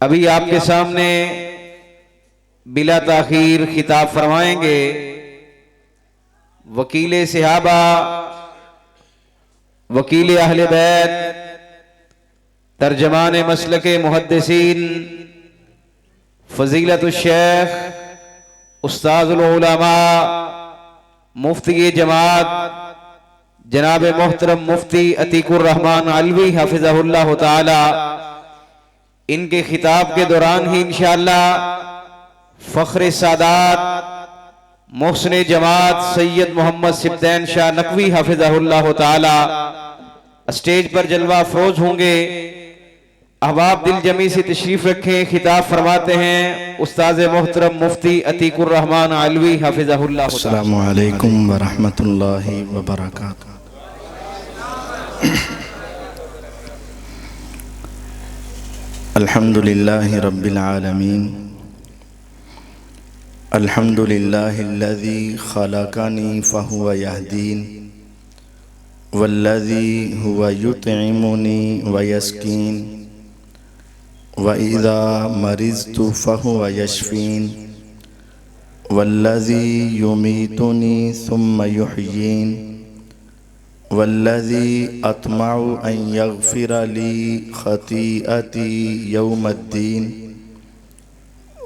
अभी आपके सामने बिला ताखीर खिताब फरमाएंगे वकील सहाबा, वकील अहले बैत, तर्जमान मसलके मुहद्दिसीन, फजीलतुल शेख, उस्ताजुल उलमा, मुफ्ती जमात जनाब मोहतरम मुफ्ती अतीकुर रहमान अलवी हफिज़हुल्लाह ताला, इनके खिताब के दौरान ही इंशाअल्लाह फ़ख्र सादात मोहसिन जमात सैयद मोहम्मद सिब्दैन शाह नकवी हफिज़हुल्लाह ताला स्टेज पर जलवा अफरोज होंगे। अहबाब दिल जमी से तशरीफ रखें। खिताब फरमाते हैं उस्ताद मोहतरम मुफ्ती अतीकुर रहमान अलवी हफिज़हुल्लाह ताला। अस्सलामु अलैकुम व रहमतुल्लाहि व बरकातुहू। अल्हम्दुलिल्लाहि रब्बिल आलमीन, अल्हम्दुलिल्लाहिल्लज़ी खलक़नी फहुव यहदीन, वल्लज़ी हुवा युतइमुनी व यस्कीन, व इज़ा मरिज़तु फहुव यशफ़ीन, वल्लज़ी युमीतुनी सुम्मा युहयीन, वल्लज़ी अत्मउ अन यग़फ़िर ली ख़तीअती यौमद्दीन,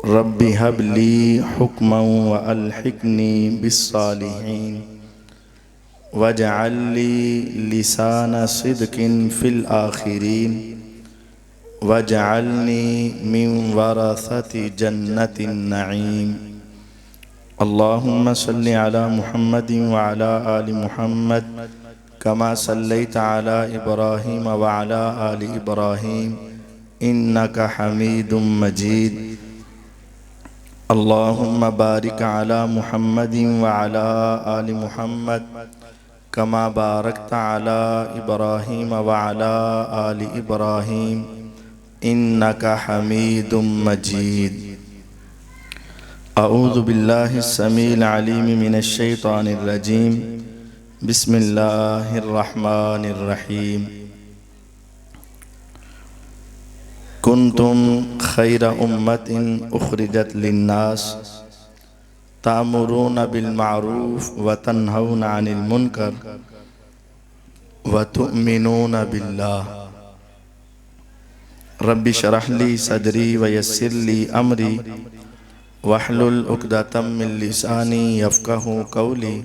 रब्बि हबली हुक्मन व अल्हिक़नी बिस्सालिहीन, वजअल ली लिसाना सिद्क़िन फ़िल आख़िरीन, वजअलनी मिन वरसति जन्नतिन नईम। अल्लाहुम्मा सल्लि अला मुहम्मदिन व अला आलि मुहम्मद कमा सल्लैता अला इब्राहीम व अला आलि इब्राहीम इन्नका हमीदुम मजीद। अल्लाहुम्मा बारिक अला मुहम्मदिन व अला आलि मुहम्मद कमा बारकता अला इब्राहीम व अला आलि इब्राहीम इन्नका हमीदुम मजीद। अऊज़ु बिल्लाहि समील अलीम मिनश शैतानिर रजीम। बिस्मिल्लाहिर रहमानिर रहीम। कुन्तुम खैरा उम्मतिन उखरिजत लिन्नास तामुरूना बिल मारूफ व तन्हौना अनिल मुनकर व तुअमिनूना बिल्लाह। रब्बि शरह ली सदरी व यस्सिर ली अमरी वहलुल उक़दतम मिन लिसानी यफ़क़हू क़ौली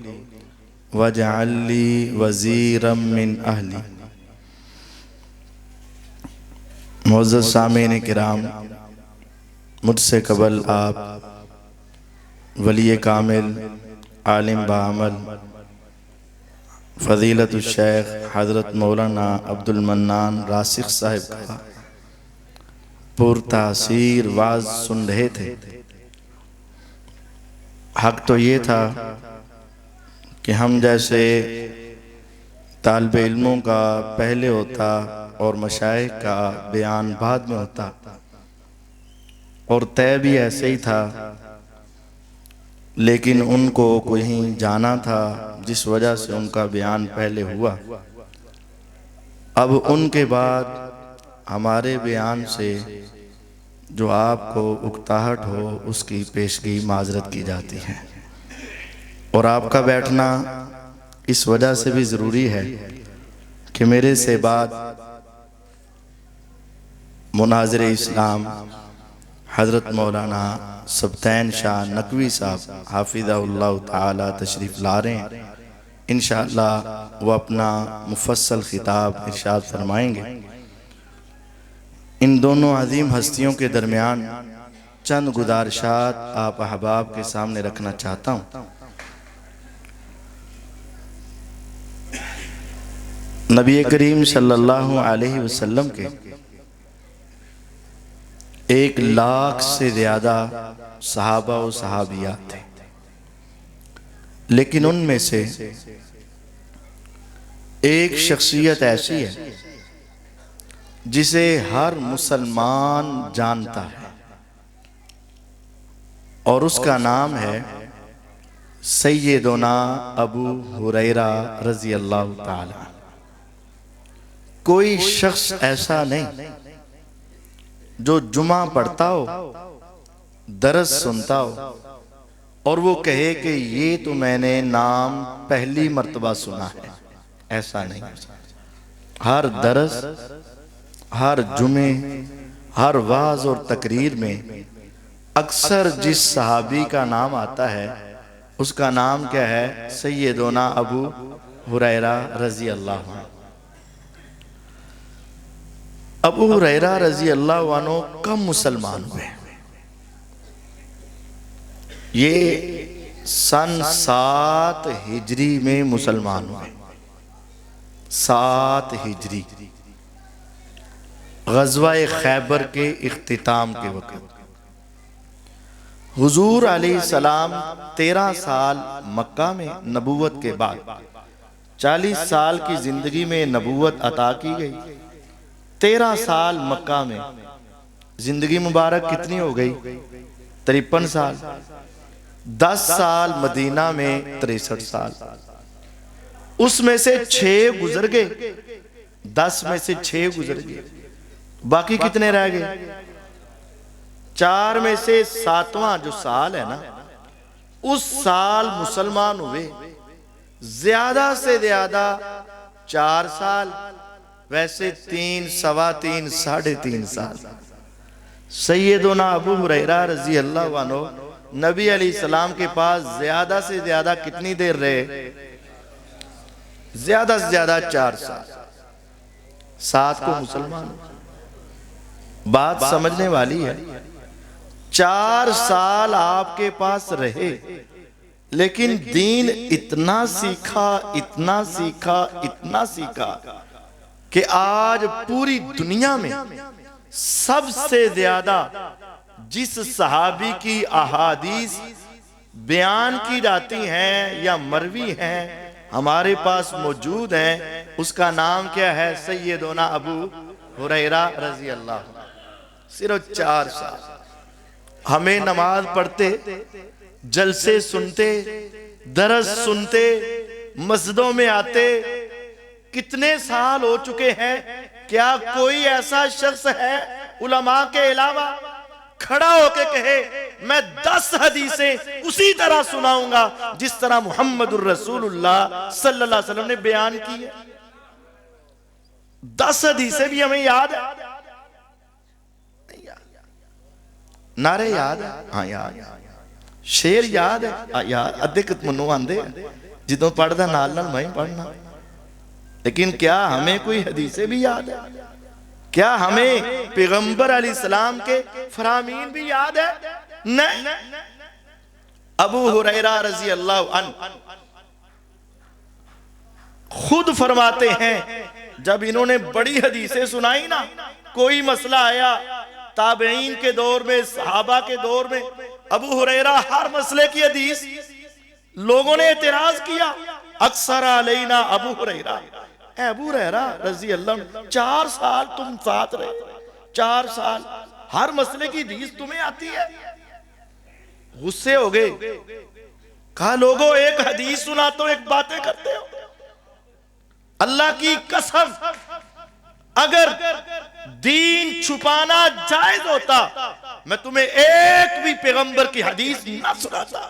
वजअल ली वज़ीरम मिन अहली। मुअज़्ज़ज़ सामीन किराम, मुझसे कबल आप वली कामिल आलिम बाअमल फ़ज़ीलतुल शेख हज़रत मौलाना अब्दुल मन्नान रासिख़ साहिब का पुरतासीर वाज़ सुन रहे थे। हक़ तो ये था कि हम जैसे तालिब इल्मों का पहले होता और मशाइख का बयान बाद में होता, और तय भी ऐसे ही था, लेकिन उनको कोई जाना था जिस वजह से उनका बयान पहले हुआ। अब उनके बाद हमारे बयान से जो आपको उकताहट हो उसकी पेशगी माजरत की जाती है, और आपका बैठना इस वजह से भी ज़रूरी है कि मेरे से बाद मुनाज़िर इस्लाम हज़रत मौलाना सिब्दैन शाह नकवी साहब हाफिज़हुल्लाह ताला तशरीफ़ ला रहे हैं। इंशाअल्लाह वो अपना मुफस्सल खिताब इरशाद फरमाएंगे। इन दोनों अजीम हस्तियों के दरमियान चंद गुज़ारिशात आप अहबाब के सामने रखना चाहता हूँ। नबी करीम सल्लल्लाहु अलैहि वसल्लम के 1 लाख से ज़्यादा सहाबा और सहाबियात थे, लेकिन उनमें से एक शख्सियत ऐसी है जिसे हर मुसलमान जानता है, और उसका नाम है सैयदना अबू हुरैरा रज़ी अल्लाह ताला। कोई शख्स ऐसा नहीं जो जुमा पढ़ता हो, दरस सुनता हो और वो कहे कि ये तो मैंने नाम पहली मर्तबा सुना है, ऐसा नहीं। हर दरस, हर जुमे, हर वाज और तकरीर में अक्सर जिस सहाबी का नाम आता है उसका नाम क्या है? सैयदना अबू हुरैरा रजी अल्लाह अन्हु। अबू हुरैरा रजी अल्लाह अन्हु कब मुसलमान हुए? ये सन 7 हिजरी में मुसलमान हुए। 7 हिजरी, ग़ज़वा-ए खैबर के इख्तिताम के वक़्त। हुजूर अलैहिस्सलाम 13 साल मक्का में नबूवत के बाद 40 साल की जिंदगी में नबूवत अता की गई। 13 साल मक्का में जिंदगी मुबारक कितनी हो गई? 53 साल। 10 साल मदीना में 63 साल। उसमें से 6 गुजर गए, 10 में से 6 गुजर गए, बाकी कितने रह गए? 4 में से 7वां जो साल है ना, उस साल मुसलमान हुए। ज्यादा से ज्यादा 4 साल, वैसे 3, सवा 3, 3.5 साल। सैयदना अबू हुरैरा रजी अल्लाह अन्हु नबी अलैहिस्सलाम के पास ज्यादा से ज्यादा कितनी देर रहे? ज्यादा से ज्यादा 4 साल। 7 को मुसलमान। बात समझने वाली है। 4 साल आपके पास रहे, लेकिन दीन इतना सीखा, इतना सीखा, इतना सीखा कि आज पूरी दुनिया में सबसे ज्यादा जिस सहाबी की अहादीस बयान की जाती हैं या मरवी हैं, हमारे पास मौजूद हैं, उसका नाम क्या है? सैयदना अबू हुरैरा रजी अल्लाह। सिर्फ 4 साल। हमें नमाज पढ़ते, जलसे सुनते, दरस सुनते, मस्जिदों में आते कितने साल हो चुके हैं? क्या कोई ऐसा शख्स है उलमा के अलावा खड़ा होके कहे मैं 10 हदीसें उसी तरह सुनाऊंगा जिस तरह मुहम्मदुर रसूलुल्लाह सल्लल्लाहु अलैहि वसल्लम ने बयान की है? 10 हदीसें भी हमें याद है? नारे याद है? हाँ याद। शेर याद है? हाँ याद। अद्धे मनु आंदे जिदों पढ़दा नाल नाल मैं पढ़ना। लेकिन क्या हमें कोई हदीसें भी याद है? क्या हमें पैगंबर अलैहिस्सलाम के फरामीन भी याद है? नहीं। अबू हुरैरा रजी अल्लाह अन्हु खुद फरमाते हैं, जब इन्होंने बड़ी हदीसें सुनाई ना, कोई मसला आया ताबईन के दौर में, सहाबा के दौर में, अबू हुरैरा हर मसले की हदीस, लोगों ने एतराज किया, अक्सर अलैना अबू हुरैरा। अबू हुरैरा रजी अल्लाह, 4 साल तुम साथ रहे, 4 साल हर मसले की हदीस तुम्हें आती है? गुस्से हो गए। कहा लोगों, एक हदीस सुना तो एक बातें करते हो। अल्लाह की कसम, अगर दीन छुपाना जायज होता मैं तुम्हें एक भी पैगंबर की हदीस ना सुनाता।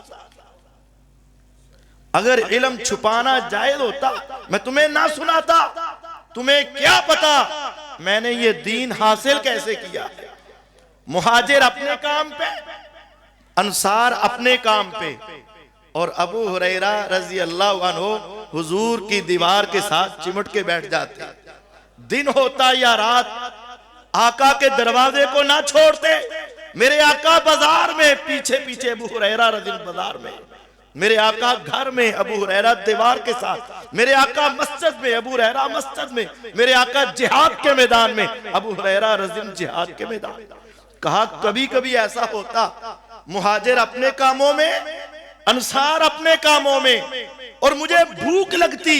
अगर इल्म छुपाना जायज होता मैं तुम्हें ना सुनाता। तुम्हें क्या पता मैंने ये दीन हासिल कैसे किया? मुहाजिर अपने काम पे, अंसार अपने काम पे, और अबू हुरैरा रजी अल्लाह अन्हु हुजूर की दीवार के साथ चिमट के बैठ जाते। दिन होता या रात, आका के दरवाजे को ना छोड़ते। मेरे आका बाजार में पीछे पीछे अबू हुरैरा रजी बाजार में, मेरे आका घर में अबू हुरैरा दीवार के साथ, मेरे आका मस्जिद में अबू हुरैरा मस्जिद में, मेरे आका जिहाद के मैदान में अबू हुरैरा रजी जिहाद के मैदान। कहा कभी कभी ऐसा होता, मुहाजिर अपने कामों में, अंसार अपने कामों में, और मुझे भूख लगती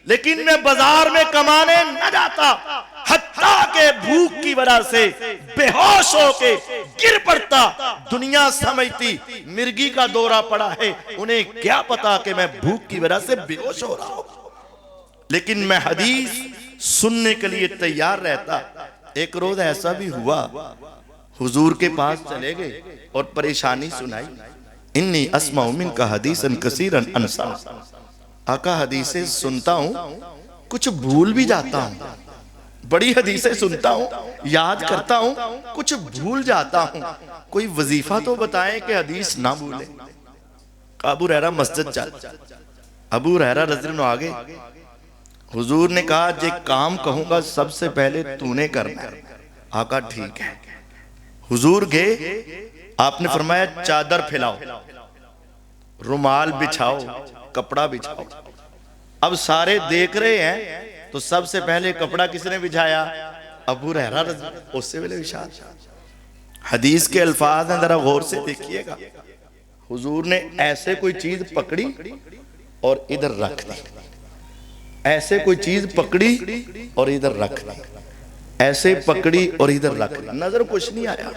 लेकिन मैं बाजार में कमाने न जाता, हत्ता के भूख की वजह से बेहोश होके गिर पड़ता। दुनिया समझती मिर्गी का दौरा पड़ा है, उन्हें क्या पता कि मैं भूख की वजह से बेहोश हो रहा हूं, लेकिन मैं हदीस सुनने के लिए तैयार रहता। एक रोज ऐसा भी हुआ हुजूर के पास चले गए और परेशानी सुनाई। इन्नी अस्माउ मिनका हदीसन कसीरन अनसा, आका हदीसें सुनता हूँ, कुछ भूल भी जाता हूँ। बड़ी हदीसें सुनता हूँ, याद करता हूँ, कुछ भूल जाता हूँ। कोई वजीफा तो बताएं कि हदीस ना भूले। अबू हुरैरा मस्जिद चल, अबू हुरैरा रज़ी अल्लाह आगे। हुजूर ने कहा जे काम कहूंगा सबसे पहले तूने करना है। आका ठीक है। हुजूर गए, आपने फरमाया चादर फैलाओ, रुमाल बिछाओ, कपड़ा बिछाओ। अब सारे देख रहे हैं तो सबसे पहले कपड़ा किसने बिछाया? अबू हुरैरा। उससे पहले विशाल हदीस के अल्फाज हैं, जरा गौर से देखिएगा। हुजूर ने ऐसे कोई चीज पकड़ी और इधर रख दी, ऐसे कोई चीज पकड़ी और इधर रख दी, ऐसे पकड़ी और इधर रख दी, नजर कुछ नहीं आया।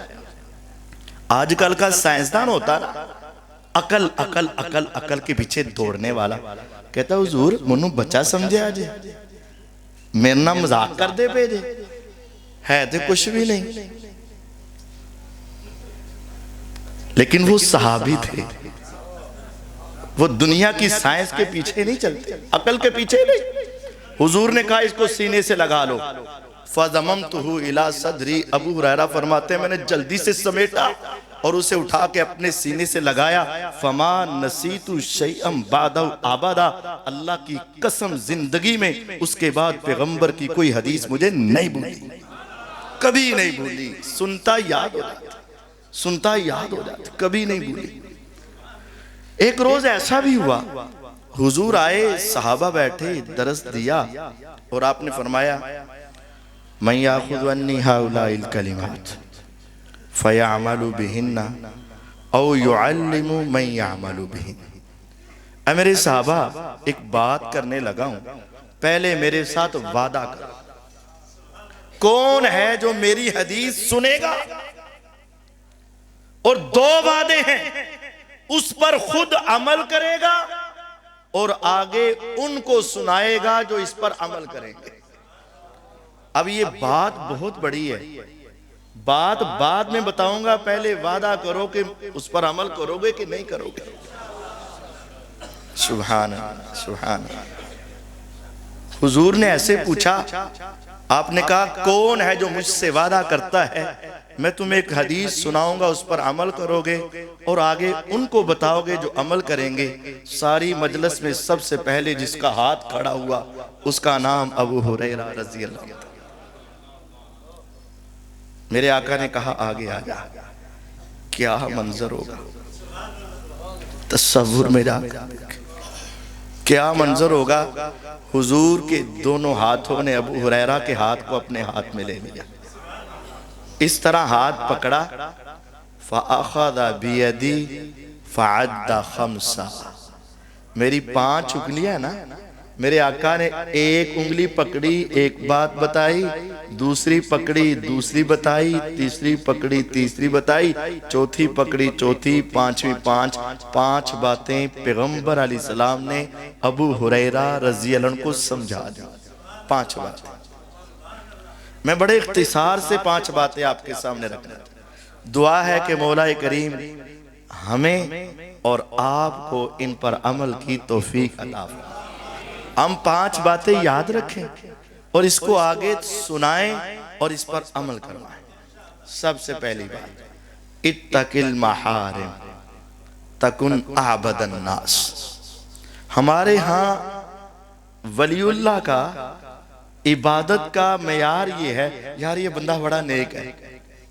आजकल का साइंसदान होता ना, अकल अकल अकल अकल के पीछे दौड़ने वाला, कहता हुजूर मनु बच्चा समझे आज, मेरे ना मजाक कर दे पे है तो कुछ भी नहीं। लेकिन वो सहाबी थे, वो दुनिया की साइंस के पीछे नहीं चलते, अकल के पीछे नहीं। हुजूर ने कहा इसको सीने से लगा लो। फज़ममतुहु इला सदरी, अबू हुरैरा फरमाते हैं मैंने जल्दी से समेटा और उसे उठा के अपने सीने से लगाया। फमा नसीतु शैअम बादहु अबदा, अल्लाह की कसम जिंदगी में उसके बाद पैगंबर की कोई हदीस मुझे नहीं भूली, कभी नहीं भूली। सुनता याद हो जाता, सुनता याद हो जाता, कभी नहीं भूली। एक रोज ऐसा भी हुआ, हुजूर आए, सहाबा बैठे, दरस दिया और आपने फरमाया मैं याखुज़ु अन्नी हाउलाइल कलिमात फयअमलु बिहिन्ना औ युअल्लिमु मन यअमलु बिहिन्ना। ऐ मेरे सहाबा, एक बात करने लगा हूं, पहले मेरे साथ वादा करो, कौन है जो मेरी हदीस सुनेगा? और दो वादे हैं, उस पर खुद अमल करेगा और आगे उनको सुनाएगा जो इस पर अमल करेंगे। अब ये बात बहुत बड़ी है, बात बाद में बताऊंगा, पहले वादा करो कि उस पर अमल करोगे कि नहीं करोगे। सुभान अल्लाह, सुभान अल्लाह। हुजूर ने ऐसे पूछा, आपने कहा कौन है जो मुझसे वादा करता है मैं तुम्हें एक हदीस सुनाऊंगा, उस पर अमल करोगे और आगे उनको बताओगे जो अमल करेंगे। सारी मजलिस में सबसे पहले जिसका हाथ खड़ा हुआ उसका नाम अबू हुरैरा रज़ी अल्लाह अन्हु। मेरे आका ने कहा आगे आ जा। क्या मंजर होगा, तस्वुर में जा, क्या मंजर होगा। हुजूर के दोनों हाथों ने अबू हुरैरा के हाथ को अपने हाथ में ले लिया, इस तरह हाथ पकड़ा। फ़अख़ज़ बियदी फ़अद्दा ख़म्सा, मेरी 5 उंगलियां ना, मेरे आका ने एक उंगली पकड़ी, एक बात बताई, दूसरी पकड़ी, दूसरी बताई, तीसरी पकड़ी, तीसरी बताई, चौथी पकड़ी, चौथी, पांचवी, पांच बातें पैगंबर अलैहिस्सलाम ने अबू हुरैरा रज़ी अल्लाह अन्हु को समझा दी। 5 बातें, मैं बड़े इख्तिसार से 5 बातें आपके सामने रखना। दुआ है कि मौला करीम हमें और आपको इन पर अमल की तौफीक अता फरमाए। हम 5 बातें याद रखें और इसको आगे सुनाएं और इस पर अमल करवाएं। सबसे पहली बात, इत्तकिल महारिम तकुन आबदन नास। हमारे यहाँ वलीउल्लाह का इबादत का मेयार ये है, यार ये बंदा बड़ा नेक है,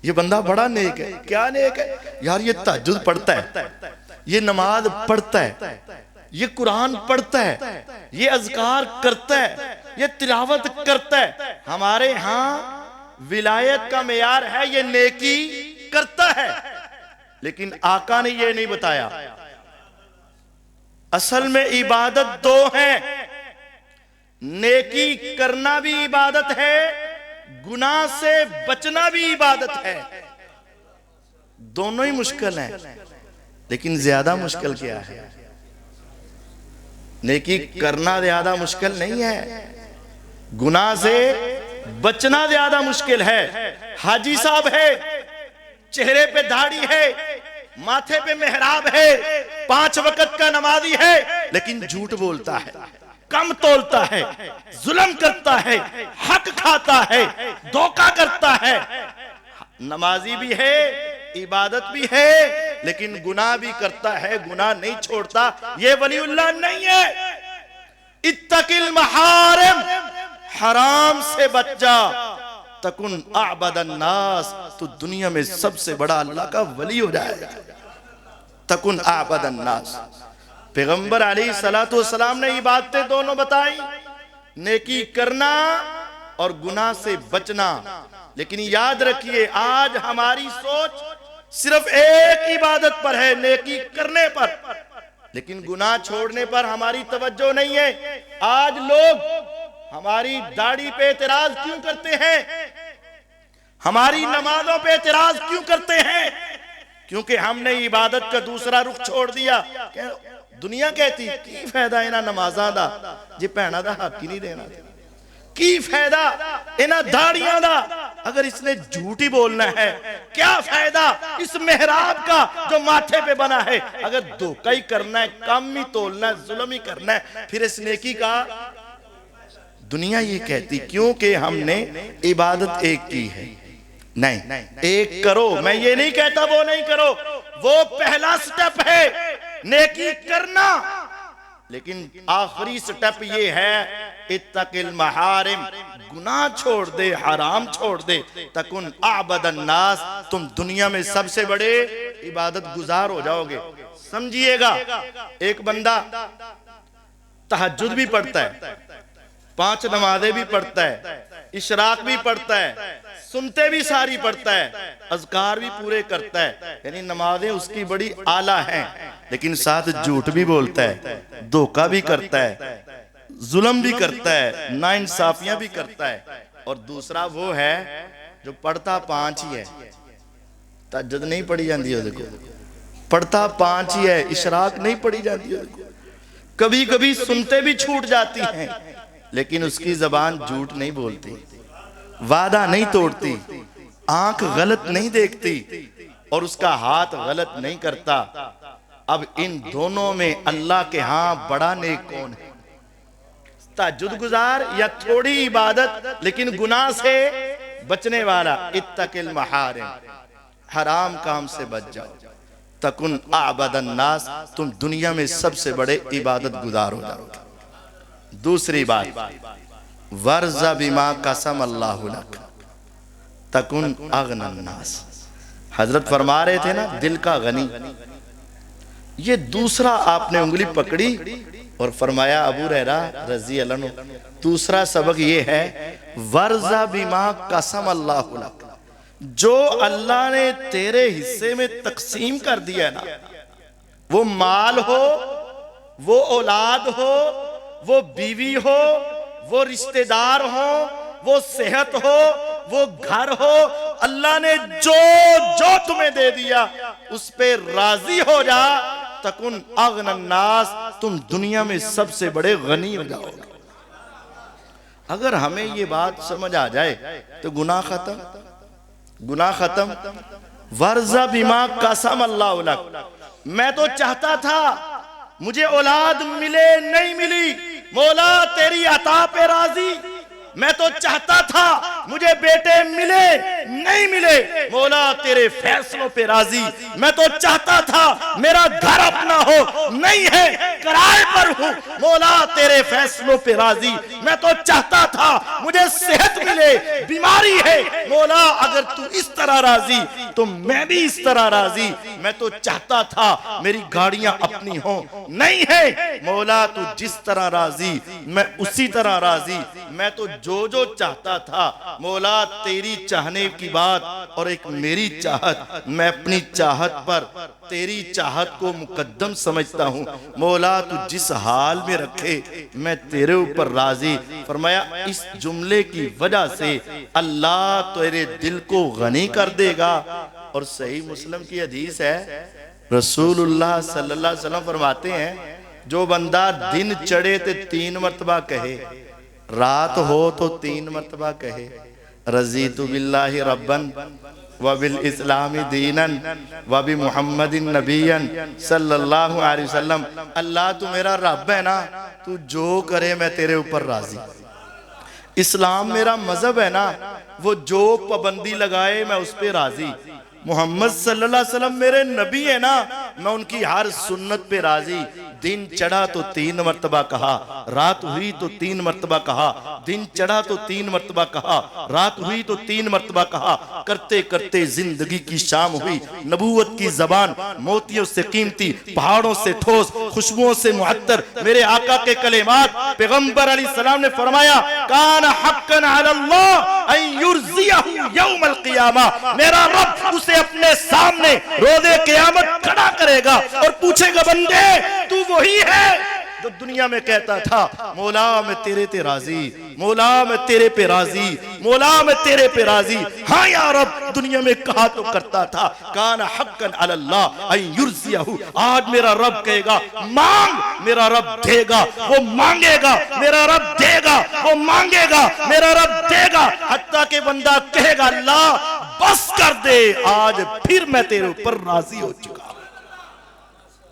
ये बंदा बड़ा नेक है। क्या नेक है? यार ये तहज्जुद पढ़ता है, ये नमाज पढ़ता है, ये कुरान पढ़ता है, ये अज़कार करता है, ये तिलावत करता है। हमारे यहाँ विलायत का मेयार है ये नेकी करता है। लेकिन आका ने ये नहीं बताया, असल में इबादत 2 है। नेकी करना भी इबादत है, गुनाह से बचना भी इबादत है। दोनों ही मुश्किल हैं, लेकिन ज्यादा मुश्किल क्या है? नेकी करना ज्यादा मुश्किल नहीं है, गुनाह से बचना ज्यादा मुश्किल है। हाजी साहब है, चेहरे पे दाढ़ी है, माथे पे मेहराब है, 5 वक्त का नमाजी है, लेकिन झूठ बोलता है, कम तोलता है, जुल्म करता है, हक खाता है, धोखा करता है। नमाजी भी है, इबादत भी है, लेकिन गुनाह भी करता है, गुनाह नहीं छोड़ता। ये वलीउल्लाह नहीं है। इत्तकिल महारिम, हराम से बच जा, तकुन अअबदन नास, तो दुनिया में सबसे बड़ा अल्लाह का वली हो जाएगा। तकुन अअबदन नास। पैगंबर अलैहिस्सलातु वस्सलाम ने ये बातें दोनों बताई, नेकी करना और गुनाह से बचना। लेकिन याद रखिए, आज हमारी सोच सिर्फ एक इबादत पर है, नेकी करने पर, लेकिन गुनाह छोड़ने पर हमारी तवज्जो नहीं है। आज लोग हमारी दाढ़ी पे एतराज क्यों करते हैं, हमारी नमाजों पे एतराज क्यों करते हैं? क्योंकि हमने इबादत का दूसरा रुख छोड़ दिया। दुनिया कहती की फायदा इन्हां नमाज़ां दा, जे भैणां दा हक ही नहीं देना, की फायदा इन्हां दाढ़ियां दा, अगर इसने झूठ ही बोलना है, क्या फायदा इस मेहराब का जो माथे पे बना है? अगर धोखा ही करना है, कम ही तोलना है, जुल्म ही करना है, फिर इस नेकी का। दुनिया ये कहती क्योंकि हमने इबादत एक की है। नहीं, एक करो, मैं ये नहीं कहता वो नहीं करो, वो पहला स्टेप है नेकी करना, लेकिन आखिरी स्टेप ये है इत्तकिल महारिम, गुनाह छोड़ दे, हराम छोड़ दे, तकुन अअबदन नास, तुम दुनिया में सबसे बड़े इबादत गुजार हो जाओगे। समझिएगा, एक बंदा तहज्जुद भी पढ़ता है, 5 नमाजें भी पढ़ता है, इशराक भी पढ़ता है, सुनते भी सारी पढ़ता है, अज़कार भी पूरे करता है, यानी नमाजें उसकी बड़ी आला हैं, लेकिन साथ झूठ भी बोलता है, धोखा भी करता है, जुल्म भी करता है, नाइंसाफियां भी करता है। और दूसरा वो है जो पढ़ता 5 ही है, तहज्जुद नहीं पढ़ी जाती है, देखो पढ़ता 5 ही है, इशराक नहीं पढ़ी जाती है, कभी कभी सुनते भी छूट जाती हैं, लेकिन उसकी जबान झूठ नहीं बोलती, वादा नहीं तोड़ती, आंख गलत नहीं देखती, और उसका हाथ गलत नहीं करता। अब इन दोनों में अल्लाह के हां बड़ा नेक कौन है? तहज्जुद गुजार या थोड़ी इबादत लेकिन गुनाह से बचने वाला? इत्तकिल महारिम, हराम काम से बच जाओ, तकुन अअबदन नास, तुम दुनिया में सबसे बड़े इबादत गुजार हो जाओगे। दूसरी बात, वर्ज़ा बिमा कसम अल्लाहु लक, तकुन अगनन नास। हजरत फरमा रहे थे ना, दिल का गनी, ये दूसरा आपने उंगली पकड़ी और फरमाया अबू हुरैरा रज़ी अल्लाह अन्हु, दूसरा सबक ये है वर्ज़ा बिमा कसम अल्लाहु लक, जो अल्लाह ने तेरे हिस्से में तकसीम कर दिया ना, वो माल हो, वो औलाद हो, वो बीवी हो, वो रिश्तेदार हो, वो सेहत हो, वो घर हो, अल्लाह ने जो जो तुम्हें दे दिया उस पे राजी हो जा, तकुन अगनन नास, तुम दुनिया में सबसे बड़े गनी हो जाओगे। अगर हमें ये बात समझ आ जाए तो गुनाह खत्म, गुनाह खत्म। वर्ज़ा बिमा कसम अल्लाह लक, मैं तो चाहता था मुझे औलाद मिले, नहीं मिली, मौला तेरी अता पे राजी। मैं तो चाहता था मुझे बेटे मिले, नहीं मिले, मौला तेरे फैसलों पे राजी। मैं तो चाहता था मेरा घर अपना हो, नहीं है, किराए पर हूं, मौला तेरे फैसलों पे राजी। मैं तो चाहता था मुझे सेहत मिले, बीमारी है, मौला अगर तू इस तरह राजी तो मैं भी इस तरह राजी। मैं तो चाहता था मेरी गाड़ियां अपनी हो, नहीं है, मौला तू जिस तरह राजी मैं उसी तरह राजी। मैं तो जो जो चाहता था, मौला तेरी चाहने की बात और एक मेरी चाहत, मैं अपनी चाहत पर तेरी चाहत को मुकद्दम समझता हूँ। मौला तू जिस हाल में रखे मैं तेरे ऊपर राजी। फरमाया इस जुमले की वजह से अल्लाह तेरे दिल को गनी कर देगा। और सही मुस्लिम की हदीस है, रसूलुल्लाह सल्लल्लाहु अलैहि वसल्लम फरमाते हैं, जो बंदा दिन चढ़े तो 3 मरतबा कहे, रात हो तो 3 मरतबा कहे, रज़ीतु बिल्लाहि रब्बन व बिल इस्लामी दीनन व बि मुहम्मदिन नबियन सल्लल्लाहु अलैहि वसल्लम। अल्लाह तू मेरा रब है ना, तू जो करे मैं तेरे ऊपर राजी। इस्लाम मेरा मजहब है ना, वो जो पाबंदी लगाए मैं उस पर राजी। मोहम्मद सल्लल्लाहु अलैहि वसल्लम मेरे नबी है ना, मैं उनकी हर सुन्नत पे राजी। दिन चढ़ा तो 3 मरतबा कहा, रात हुई तो 3 मरतबा कहा। दिन चढ़ा तो 3 मरतबा कहा, रात हुई तो 3 मरतबा कहा। करते करते जिंदगी की शाम हुई। नबूवत की जबान मोतियों से कीमती, पहाड़ों से ठोस, खुशबुओं से मुअत्तर मेरे आका के कलेमात। पैगंबर अलैहिस्सलाम ने फरमाया, कान हक्कन अलल्लाह अन युर्जियहु यौमल क़ियामा। मेरा रब उसे अपने सामने रोज़े क़यामत खड़ा करेगा और पूछेगा, बंदे तू वही है जो दुनिया में कहता था मौला मैं तेरे पे राजी, मौला मैं तेरे पे राजी, मौला मैं तेरे पे राजी। हाँ यार रब, दुनिया में कहा तो करता था कान हक्कन अलल्लाह अन युर्जियहु। आज मेरा रब कहेगा मांग, मेरा रब देगा। वो मांगेगा, मेरा रब देगा। वो मांगेगा, मेरा रब देगा। हत्ता के बंदा कहेगा अल्लाह बस कर दे, आज फिर मैं तेरे ऊपर राजी हो चुका।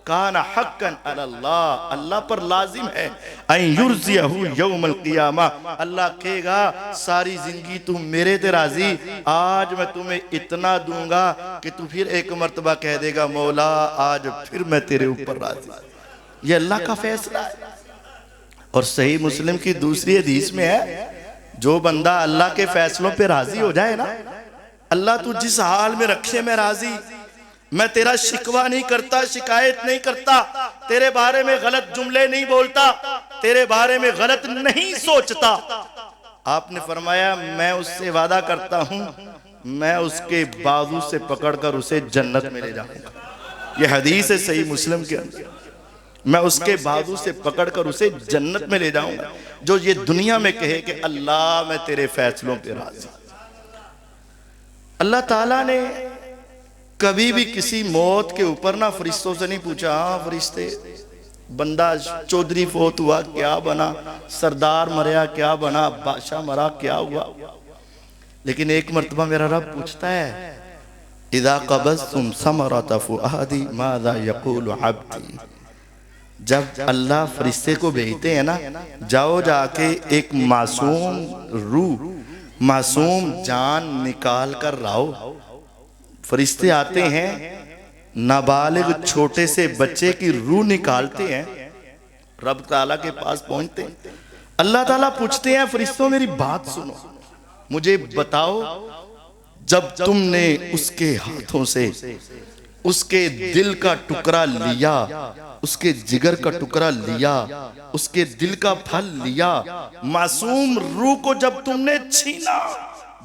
काना हक्कन अलल्लाह, अल्लाह पर लाजिम है अन युर्जियहु यौमल क़ियामा। अल्लाह कहेगा सारी जिंदगी तू मेरे ते राजी, आज मैं तुम्हें इतना दूंगा कि तू फिर एक मर्तबा कह देगा मौला आज फिर मैं तेरे ऊपर राजी। ये अल्लाह का फैसला है। और सही मुस्लिम की दूसरी हदीस में है, जो बंदा अल्लाह के फैसलों पे राजी हो जाए ना, अल्लाह तू जिस हाल में रखे मैं राजी, मैं तेरा शिकवा नहीं करता, शिकायत नहीं करता, तेरे बारे में गलत जुमले नहीं बोलता, तेरे बारे में गलत नहीं सोचता। आपने फरमाया मैं उससे वादा करता हूं, मैं उसके बाजू से पकड़कर उसे जन्नत में ले जाऊंगा। यह हदीस है सही मुस्लिम के अंदर। मैं उसके बाजू से पकड़कर उसे जन्नत में ले जाऊंगा जो ये दुनिया में कहे कि अल्लाह मैं तेरे फैसलों पे राजी। अल्लाह ताला ने कभी भी किसी मौत के ऊपर ना फरिश्तों से नहीं पूछा, हाँ फरिश्ते बंदा चौधरी फोत हुआ क्या बना, सरदार मरया क्या बना, बादशाह मरा क्या हुआ। लेकिन एक मर्तबा मेरा रब पूछता है, इदा क़बज़्तुम समरत फ़ुआदी माज़ा यक़ूलु अब्दी। जब अल्लाह फरिश्ते को भेजते हैं ना, जाओ जाके एक मासूम रूह, मासूम जान निकाल कर लाओ। फरिश्ते आते हैं, नाबालिग छोटे से बच्चे की रूह निकालते हैं, रब ताला के पास पहुंचते हैं। अल्लाह ताला पूछते हैं फरिश्तों मेरी बात सुनो, मुझे बताओ जब तुमने उसके हाथों से उसके दिल का टुकड़ा लिया, उसके जिगर का टुकड़ा लिया, उसके दिल का फल लिया, मासूम रूह को जब तुमने छीना,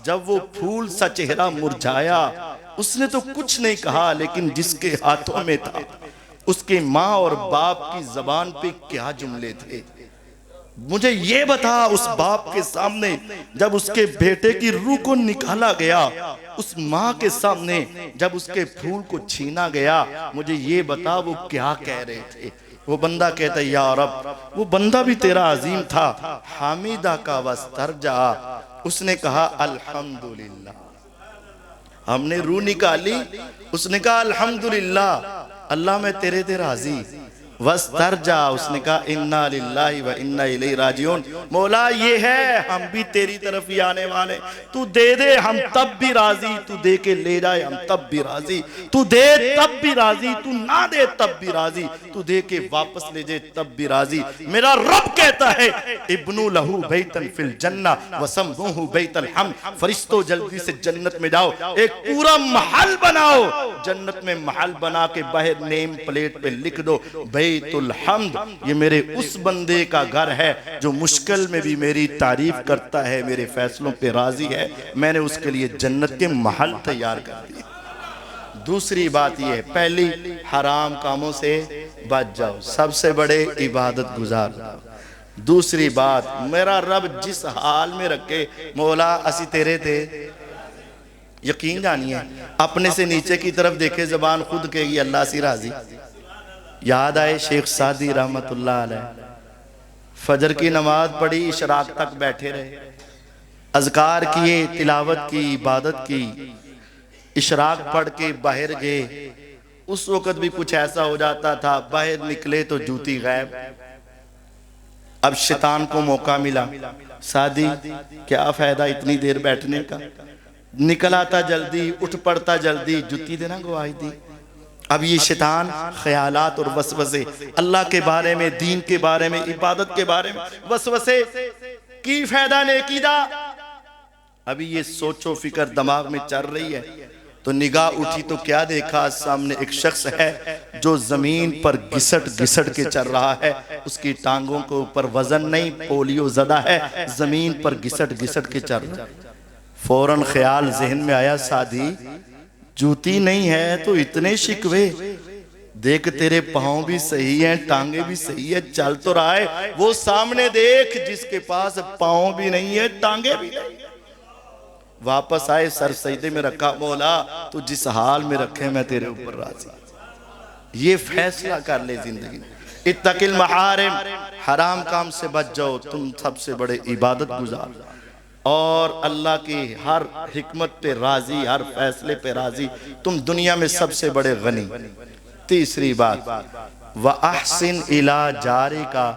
जब वो फूल सा चेहरा मुरझाया, उसने तो कुछ नहीं कहा, लेकिन जिसके हाथों में था उसके माँ और बाप की जबान पे क्या जुमले थे, मुझे ये बता। उस बाप के सामने जब उसके बेटे की रूह को निकाला गया, उस माँ के सामने जब उसके फूल को छीना गया, मुझे ये बता वो क्या कह रहे थे। वो बंदा कहता है या रब, वो बंदा भी तेरा अजीम था, हामिदा का वस्तरजा, उसने कहा अल्हम्दुलिल्लाह। हमने रूह निकाली, उसने कहा अल्हम्दुलिल्लाह, अल्लाह मैं तेरे ते राजी। वस्तरजा, उसने कहा इन्ना लिल्लाहि व इन्ना इलैहि राजिऊन। मौला ये है, हम भी तेरी तरफ ही आने वाले, तू दे दे हम तब भी राजी, तू दे के ले जाए हम तब भी राजी, तू दे तब भी राजी, तू ना दे तब भी राजी, तू दे के वापस ले जाए तब भी राजी। मेरा रब कहता है इब्नु लहू बैतन फिल जन्ना व समूहु बैतल हम्द। फरिश्तों जल्दी से जन्नत में जाओ, एक पूरा महल बनाओ, जन्नत में महल बना के बाहर नेम प्लेट पे लिख दो बैतुल हम्द। ये मेरे उस बंदे का घर है जो मुश्किल में भी मेरी तारीफ करता है, मेरे फैसलों पे राजी है, मैंने उसके लिए जन्नत के महल तैयार कर दिए। दूसरी बात यह है, पहली हराम कामों से बच जाओ, सबसे बड़े इबादत गुजार जाओ। दूसरी बात, मेरा रब जिस हाल में रखे मौला असी तेरे थे। यकीन जानिए, अपने से नीचे की तरफ देखे जबान खुद कहेगी अल्लाह सी राजी। याद आए शेख सादी रहमतुल्लाह अलैह, फजर की नमाज पढ़ी, इशराक तक बैठे रहे, अज़कार किए, तिलावत की, इबादत की, इशराक पढ़ के बाहर गए, उस वक्त भी कुछ ऐसा हो जाता था, बाहर निकले तो जूती गायब। अब शैतान को मौका मिला, सादी क्या फायदा इतनी देर बैठने का, निकल आता जल्दी, उठ पड़ता जल्दी, जूती देना गवाही दी। अब ये शैतान ख्यालात और वसवसे, अल्लाह के बारे में, दीन के बारे में, इबादत के बारे में वसवसे की फायदा नेकीदा। अभी ये सोचो फिक्र दिमाग में चल रही है, तो निगाह उठी तो क्या देखा, सामने एक शख्स है जो जमीन पर घिसट घिसट के चल रहा है, उसकी टांगों के ऊपर वजन नहीं, पोलियो ज़दा है, जमीन पर घिसट घिसट के चल रहा है। फौरन ख्याल जहन में आया, सादी जूती नहीं है तो इतने शिकवे, देख तेरे पाँव भी सही हैं, टांगे भी सही है, चल तो रहा है, वो सामने देख जिसके पास पाँव भी नहीं है, टांगे भी नहीं। वापस आए, सर सजदे में रखा, मौला तू जिस हाल में रखे मैं तेरे ऊपर राजी। ये फैसला कर ले जिंदगी में, इत्तकिल महारिम, हराम काम से बच जाओ, तुम सबसे बड़े इबादत गुजार और अल्लाह की हर हिकमत पे राजी, हर फैसले पे राजी, तुम दुनिया में सबसे बड़े गनी। तीसरी बात, व अहसिन इला जारिका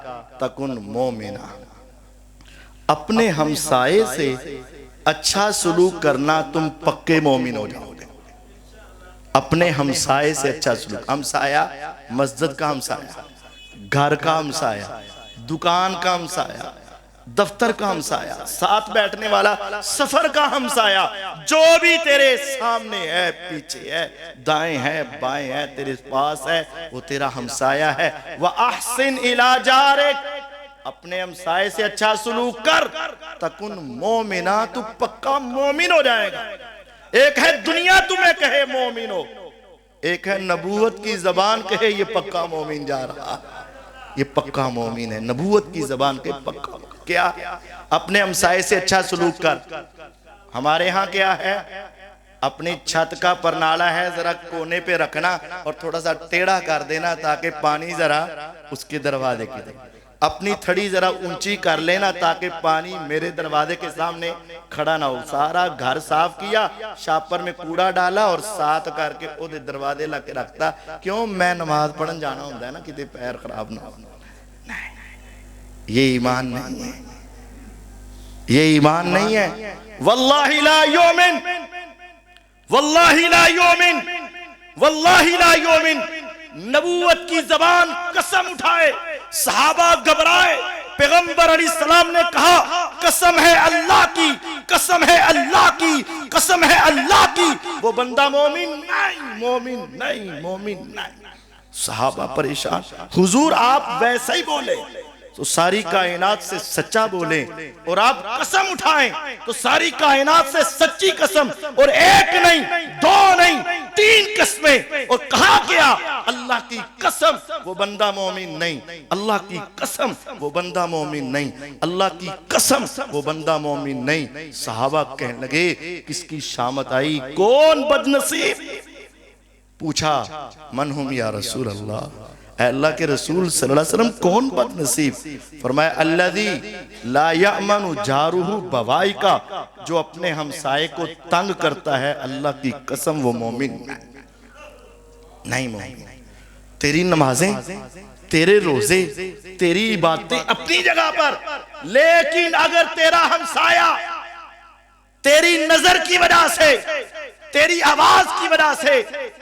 तकुन मोमिना, अपने हमसाये से अच्छा सलूक करना, तुम पक्के मोमिन हो जाओगे। अपने हमसाये से अच्छा सलूक, हमसाया मस्जिद का हमसाया, घर का हमसाया, दुकान का हमसाया, दफ्तर का हमसाया, साथ बैठने वाला, सफर का हमसाया, जो भी तेरे सामने है, पीछे है, दाएं है, बाएं है, तेरे पास है, वो तेरा हमसाया है। व अहसिन इला जारिक, अपने हमसाये से अच्छा सलूक कर, तकुन मोमिना, तू पक्का मोमिन हो जाएगा। एक है दुनिया तुम्हें कहे मोमिन हो, एक है नबूवत की जबान कहे ये पक्का मोमिन जा रहा, ये पक्का मोमिन है, नबूवत की जबान के पक्का। क्या? अपने हमसाये से अच्छा सलूक कर। हमारे यहाँ क्या है, अपनी छत का परनाला है, जरा कोने पे रखना और थोड़ा सा टेढ़ा कर देना ताकि पानी जरा उसके दरवाजे की तरफ, अपनी थड़ी जरा ऊंची कर लेना ताकि पानी मेरे दरवाजे के सामने खड़ा ना हो। सारा घर साफ किया, शापर में कूड़ा डाला और साथ करके ओदे दरवाजे ला के रखता, क्यों? मैं नमाज पढ़न जाना होता है ना, किते पैर खराब ना हो। ये ईमान नहीं है, ये ईमान नहीं है। वल्लाहि ला युमिन, वल्लाहि ला युमिन, वल्लाहि ला युमिन। नबूवत की जबान कसम उठाए, सहाबा घबराए, पैगंबर अलैहिस्सलाम ने कहा कसम है अल्लाह की, कसम है अल्लाह की, कसम है अल्लाह की, वो बंदा मोमिन नहीं, मोमिन नहीं, मोमिन नहीं। सहाबा परेशान, हुजूर आप वैसे ही बोले तो सारी कायनात से सच्चा बोले, और आप कसम उठाएं तो सारी कायनात से सच्ची कसम, और एक नहीं, दो नहीं, 3 कस्में। और कहा गया अल्लाह की कसम वो बंदा मोमिन नहीं, अल्लाह की कसम वो बंदा मोमिन नहीं, अल्लाह की कसम वो बंदा मोमिन नहीं। सहाबा कहने लगे किसकी शामत आई, कौन बदनसीब? पूछा मन हुम या रसूल अल्लाह, अल्लाह के रसूल सल्लल्लाहु अलैहि वसल्लम कौन बदनसीब? फरमाया अल्लज़ी ला यअमनु जारुहु बवाइका, जो अपने हमसाये को तंग करता है, अल्लाह की कसम वो मोमिन नहीं, मोमिन। तेरी नमाजें, तेरे रोजे, तेरी इबादतें अपनी जगह पर, लेकिन अगर तेरा हमसाया तेरी नजर की वजह से, तेरी आवाज की वजह से,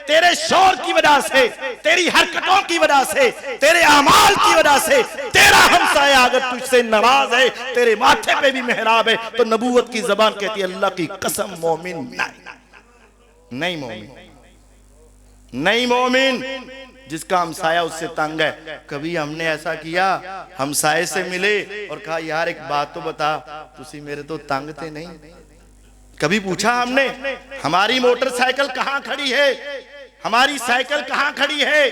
तेरे शोर की वजह से, तेरी हरकतों की वजह से, तेरे अमाल की वजह से तेरा हमसाया अगर तुझसे नाराज है, तेरे माथे पे भी मेहराब है, तो नबूवत की जबान कहती है अल्लाह की कसम मोमिन नहीं, नहीं मोमिन, नहीं मोमिन। जिसका हमसाया उससे तंग है। कभी हमने ऐसा किया, हमसाये से मिले और कहा यार एक बात तो बता, तुसी मेरे तो तंग थे नहीं? कभी पूछा हमने हमारी मोटरसाइकिल कहाँ खड़ी है, हमारी साइकिल कहाँ खड़ी है,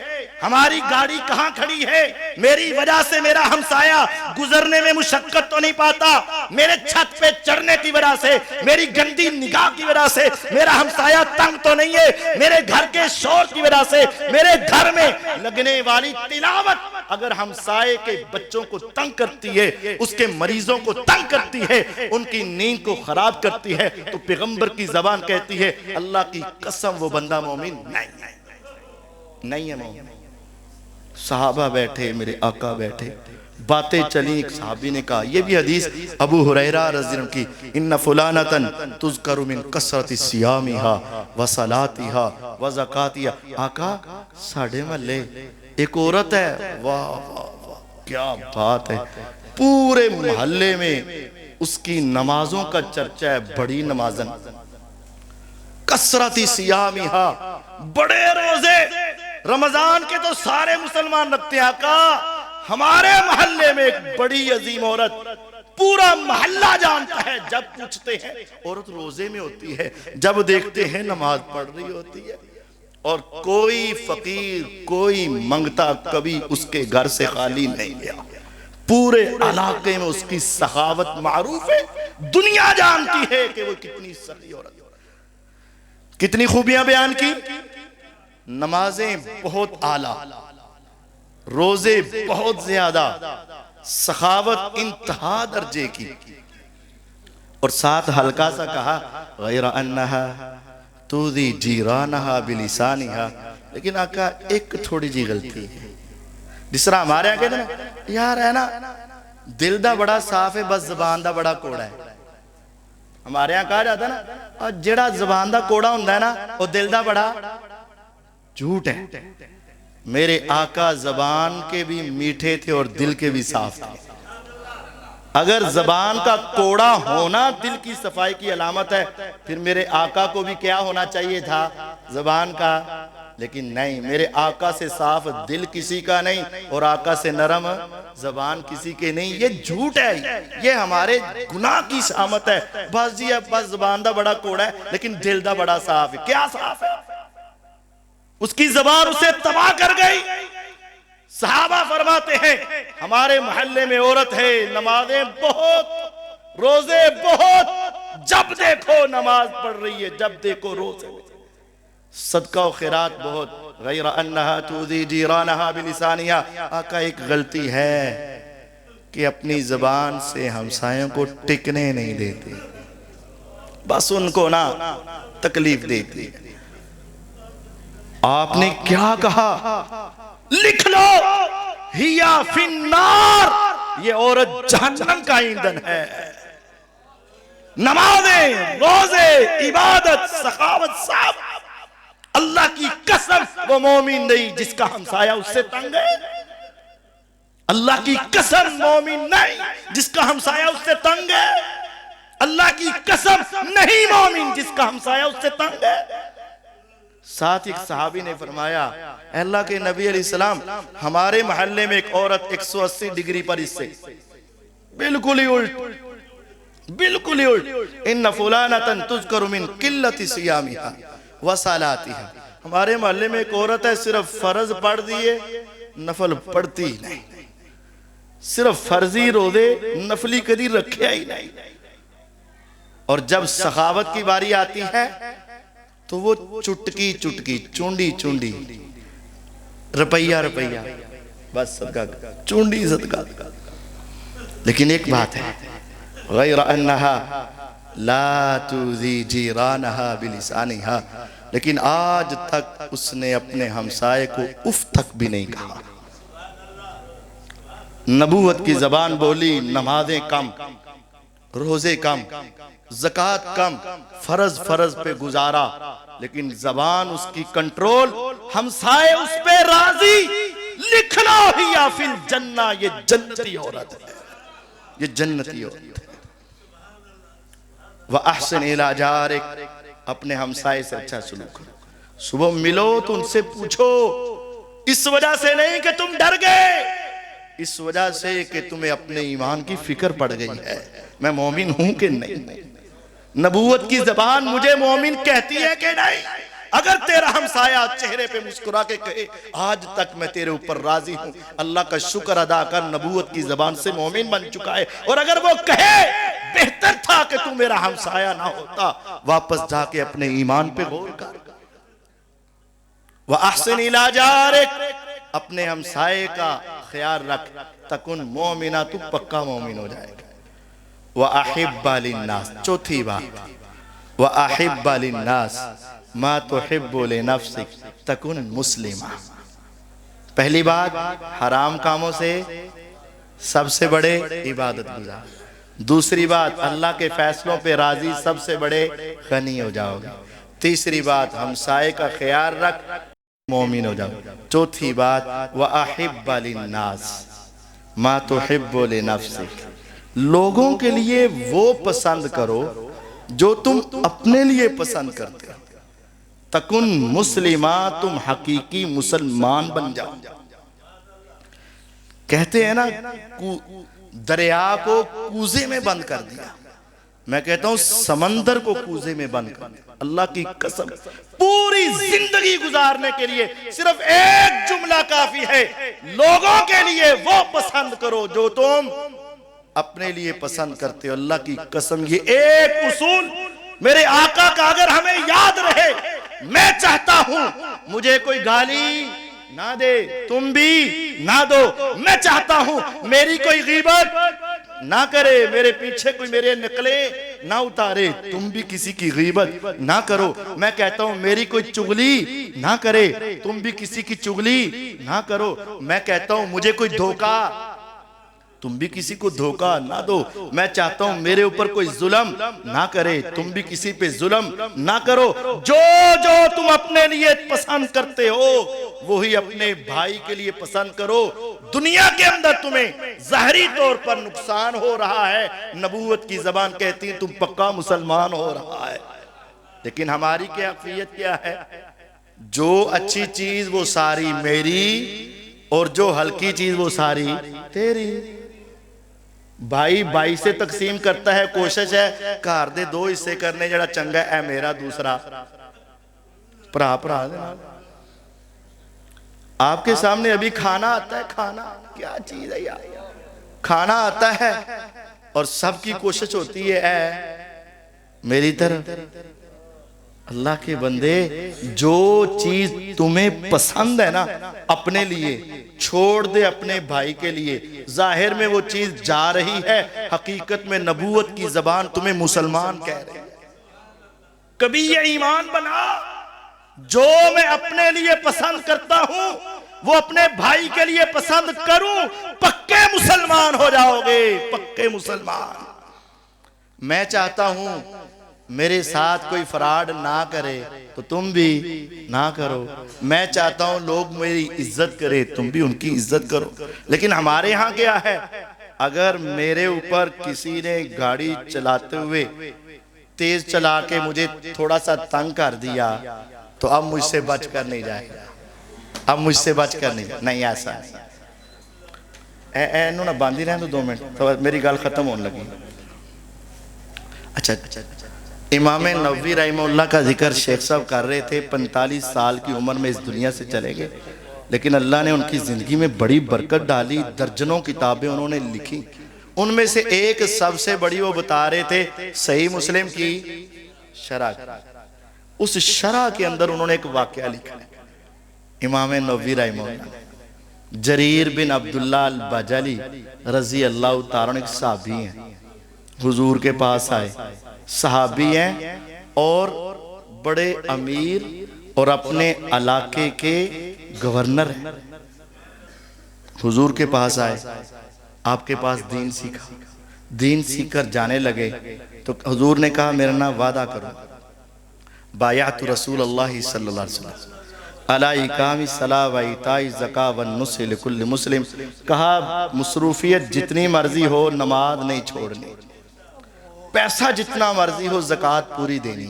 हमारी गाड़ी कहां खड़ी है, मेरी वजह से मेरा हमसाया गुजरने में मुशक्कत तो नहीं पाता, मेरे छत पे चढ़ने की वजह से, मेरी गंदी निगाह की वजह से मेरा हमसाया तंग तो नहीं है, मेरे घर के शोर की वजह से, मेरे घर में लगने वाली तिलावत अगर हमसाए के बच्चों को तंग करती है, उसके मरीजों को तंग करती है, उनकी नींद को खराब करती है, तो पैगंबर की जबान कहती है अल्लाह की कसम वो बंदा मोमिन नहीं है मोमिन। सहाबा बैठे, मेरे आका बैठे, बातें चली। एक सहाबी ने कहा, यह भी हदीस अबू हुरैरा रज़ी अल्लाह की, इन्ना फुलानतन तुज़करु मिन कसरति सियामिहा व सलातिहा व ज़कातिहा। आका साढ़े महल्ले एक औरत है, वाह वाह वाह क्या बात है, पूरे मोहल्ले में उसकी नमाजों का चर्चा है, बड़ी नमाजन, कसरती सियामिहा, बड़े रोजे, रमजान के तो सारे मुसलमान रखते हैं। आका हमारे मोहल्ले में एक बड़ी अजीम औरत, पूरा मोहल्ला जानता है, जब पूछते हैं औरत रोजे में होती है, जब देखते हैं नमाज पढ़ रही होती है, और कोई फकीर कोई मंगता कभी उसके घर से खाली नहीं गया। पूरे इलाके में उसकी सखावत मारूफ है, दुनिया जानती है कि वो कितनी सही औरत, कितनी खूबियां बयान की। नमाजें बहुत आला, रोजे बहुत ज्यादा, सखावत इंतहा दर्जे की, और साथ हल्का सा कहा गैर अन्नहा तुदी जीरानहा बिलिसानिहा। लेकिन आका एक थोड़ी जी गलती है, जिस तरह हमारे यहाँ कहते ना यार है ना, दिल दा बड़ा साफ है बस जबान दा बड़ा कोड़ा है। हमारे यहाँ कहा जाता है ना, और जेड़ा जबान दा कोड़ा हुंदा है ना, वो दिल दा बड़ा, झूठ है। मेरे आका जबान के भी मीठे थे और दिल के भी साफ थे। अगर जबान का कोड़ा होना दिल की सफाई की अलामत है, फिर मेरे आका को भी क्या होना चाहिए था, जबान का। लेकिन नहीं, मेरे आका से साफ दिल किसी का नहीं, और आका से नरम जबान किसी के नहीं। ये झूठ है, ये हमारे गुनाह की शामत है। बस जी अब बस जबान दा बड़ा कोड़ा है, लेकिन दिल दा बड़ा साफ है। क्या साफ है? उसकी जबान उसे तबाह कर गई। सहाबा फरमाते हैं हमारे मोहल्ले में औरत है, नमाजें बहुत, रोजे बहुत, जब देखो नमाज पढ़ रही है, जब देखो रोजे, सदका और खैरात बहुत। गैर अन्नहा तुदी जीरानहा बिलिसानिहा। आका एक गलती है कि अपनी जबान से हमसायों को टिकने नहीं देते, बस उनको ना तकलीफ देती। आपने क्या कहा? लिख लो, हिया फिन्नार, ये औरत जहन्नम का ईंधन है। नमाजें, रोजे, इबादत, सखावत, सब, अल्लाह की कसम वो मोमिन नहीं जिसका हमसाया उससे तंग है। अल्लाह की कसम मोमिन नहीं जिसका हमसाया उससे तंग है। अल्लाह की कसम नहीं मोमिन जिसका हमसाया उससे तंग है। साथ एक सहाबी ने फरमाया, अल्लाह के नबी अलैहिस्सलाम, हमारे मोहल्ले में एक औरत 180 डिग्री पर इससे बिल्कुल ही उल्ट, बिल्कुल ही उल्ट। इन्ना फुलानतन तुज़करु मिन किल्लति सियामिहा व सलातिहा। हमारे मोहल्ले में एक औरत है, सिर्फ फर्ज पढ़ दिए, नफल पढ़ती नहीं, सिर्फ फर्जी रोजे, नफली कदी रखे ही नहीं। और जब सखावत की बारी आती है तो वो चुटकी चुटकी, चुंडी चुंडी, रुपया रुपया, बस सदका, चुंडी सदका। लेकिन एक बात है, गैर अन्नहा ला तुज़ी जीरानहा बिलिसानिहा। लेकिन आज तक उसने अपने हमसाये को उफ तक भी नहीं कहा। नबूवत की जबान बोली, नमाजें कम, रोजे कम, ज़कात कम, फर्ज फर्ज पे गुजारा, लेकिन जबान उसकी कंट्रोल, हमसाए उस पे राजी। लिख लो हिया फिल जन्ना, ये जन्नती औरत है, ये जन्नती औरत है। व अहसन इला जारिक, अपने हमसाए से अच्छा सलूक करो। सुबह मिलो तो उनसे पूछो, इस वजह से नहीं कि तुम डर गए, इस वजह से कि तुम्हें अपने ईमान की फिक्र पड़ गई है, मैं मोमिन हूं कि नहीं। नबूवत की जबान मुझे मोमिन कहती है कि नहीं? अगर तेरा हमसाया चेहरे पे मुस्कुरा के कहे आज तक मैं तेरे ऊपर राजी हूं, अल्लाह का शुक्र अदा कर, नबूवत की जबान से मोमिन बन चुका है। और अगर वो कहे बेहतर था कि तू मेरा हमसाया ना होता, वापस जाके अपने ईमान पे गौर कर। वह अहसन इला जारिक, अपने हमसाये का ख्याल रख, तकुन मोमिना, तू पक्का मोमिन हो जाएगा। वह अहिब्बा लिन्नास, चौथी बात, वह अहिब्बा लिन्नास मा तुहिब्बु लिनफ्सिक तकुन मुस्लिमा। पहली बात, हराम कामों से सबसे बड़े इबादत गुजार। दूसरी बात, अल्लाह के फैसलों पे राजी, सबसे बड़े गनी हो जाओगे। तीसरी बात, हमसाये का ख्याल रख, मोमिन हो जाओ। चौथी बात, व अहिब्बा लिन्नास मा तुहिब्बु लिनफ्सिक, लोगों के लिए वो पसंद करो जो तुम अपने लिए पसंद करते हो। तकुन मुस्लिमा, तुम हकीकी मुसलमान बन जाओ। कहते हैं ना, दरिया को कूजे में बंद कर दिया, मैं कहता हूं समंदर को कूजे में बंद कर दिया। अल्लाह की कसम, पूरी जिंदगी गुजारने के लिए सिर्फ एक जुमला काफी है, लोगों के लिए वो पसंद करो जो तुम अपने लिए पसंद करते हो। अल्लाह की कसम, ये एक उसूल मेरे आका का अगर हमें याद रहे, मैं चाहता हूं मुझे कोई गाली ना दे, तुम भी ना दो। मैं चाहता हूं मेरी कोई गीबत ना करे, मेरे पीछे कोई मेरे नकले ना उतारे, तुम भी किसी की गीबत ना करो। मैं कहता हूं मेरी कोई चुगली ना करे, तुम भी किसी की चुगली ना करो। मैं कहता हूं मुझे कोई धोखा, तुम भी किसी को धोखा ना दो। मैं चाहता हूं मेरे ऊपर कोई जुल्म ना करे, तुम भी किसी पे जुल्म ना करो। जो जो तुम अपने लिए पसंद करते हो वही अपने भाई के लिए पसंद करो। दुनिया के अंदर तुम्हें ज़ाहिरी तौर पर नुकसान हो रहा है, नबूवत की जबान कहती है तुम पक्का मुसलमान हो रहा है, लेकिन हमारी क्या कैफियत क्या है? जो अच्छी चीज वो सारी मेरी और जो हल्की चीज वो सारी तेरी। भाई भाई से तकसीम करता है, कोशिश है घर दे दो हिस्से करने, जड़ा चंगा है मेरा, दूसरा भरा भरा दे। आपके सामने अभी खाना आता है, खाना क्या चीज है यार, खाना आता है और सबकी कोशिश होती है मेरी तरफ। अल्लाह के बंदे, जो चीज तुम्हें पसंद है ना अपने लिए, छोड़ दे अपने भाई के लिए। जाहिर में वो चीज जा रही है, हकीकत में नबूवत की जबान तुम्हें मुसलमान कह रही है। कभी ये ईमान बना, जो मैं अपने लिए पसंद करता हूं वो अपने भाई के लिए पसंद करूं, पक्के मुसलमान हो जाओगे, पक्के मुसलमान। मैं चाहता हूं मेरे साथ कोई फ्रॉड ना करे तो तुम भी ना करो। मैं चाहता हूं लोग मेरी इज्जत करे, तुम भी उनकी इज्जत करो। लेकिन हमारे यहाँ क्या है, अगर मेरे ऊपर किसी ने गाड़ी चलाते हुए तेज चला के मुझे थोड़ा सा तंग कर दिया तो अब मुझसे बच कर नहीं जाएगा, अब मुझसे बच कर नहीं ऐसा एनू ना बांधी रहे तो 2 मिनट तो मेरी गल खत्म होने लगी। अच्छा, इमाम नबवी रहमतुल्लाह का जिक्र शेख साहब कर रहे थे। 45 साल की उम्र में इस दुनिया से चले गए, लेकिन अल्लाह ने उनकी ज़िंदगी में बड़ी बरकत डाली। दर्जनों किताबें उन्होंने लिखी, उनमें से एक सबसे बड़ी वो बता रहे थे सही मुस्लिम की शरह। उस शरह के अंदर उन्होंने एक वाकया लिखा। इमाम नबवी रहमतुल्लाह जरीर बिन अब्दुल्ला अल बजली रजी अल्लाह तआला अन्हु एक सहाबी हैं, हुजूर के पास आए। सहाबी हैं और बड़े अमीर और अपने इलाके के गवर्नर हैं। हुजूर के पास आए, आपके पास दीन सीखा, दीन सीखकर जाने लगे तो हुजूर ने कहा मेरा नाम वादा करो, बायातु रसूल अल्लाह सल्लल्लाहु अलैहि वसल्लम अला इकामी सला व इताई ज़का व नुस्ख लिकुल्ल मुस्लिम। कहा मसरूफियत जितनी मर्जी हो नमाज नहीं छोड़नी, पैसा जितना मर्जी हो ज़कात पूरी देनी,